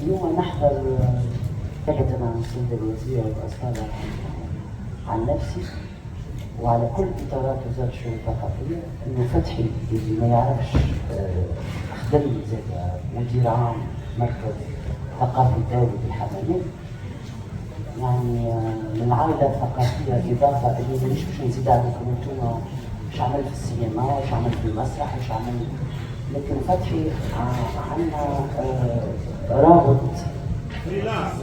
اليوم نحضر كلمة عن السيد الوزير وأسأل عن نفسي وعلى كل إطارات وزارة الشؤون الثقافية إنه فتحي اللي ما يعرفش خدم زي مدير عام مركز ثقافي دولي بالحمامات، يعني من عائلة ثقافية إضافة اللي مش نزيد عليكم انتم مش عمل في السينما، مش عمل في المسرح، مش عمل، لكن فتحي عندنا رابط فريلانس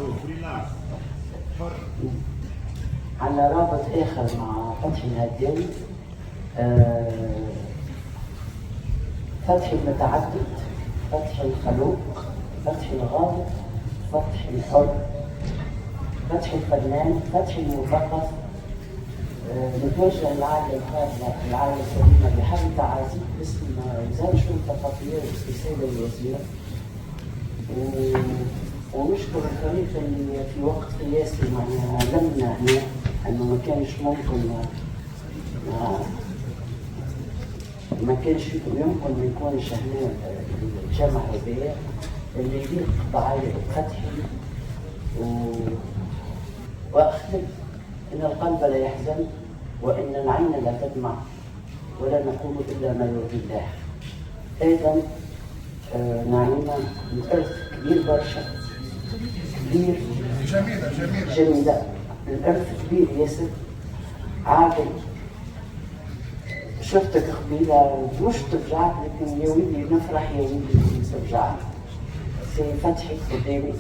حر. عندنا رابط آخر مع فتحي الهداوي، فتحي المتعدد، فتحي الخلوق، فتحي الغاضب، فتحي الحر، فتحي الفنان، فتحي المثقف. نتوجه للعائلة الفاضلة، العائلة الكريمة بحب تعازيم باسم وزارة الشؤون الثقافية وباسم السيدة الوزيرة، ونشكر الفريق اللي في وقت قياسي معناها لمنا هنا، انه ما كانش ممكن ما يكونش هنا الجمع هذايا اللي يليق بعائلة فتحي. واختم ان القلب لا يحزن وان العين لا تدمع ولا نقول الا ما يرضي الله. ايضا نعيمة الارث كبير برشا، كبير جميلة، الارث كبير ياسر. عاقل شفتك قبيلة مش ترجعك، لكن يا ولدي نفرح يا ولدي ترجعك. سي فتحي قدامي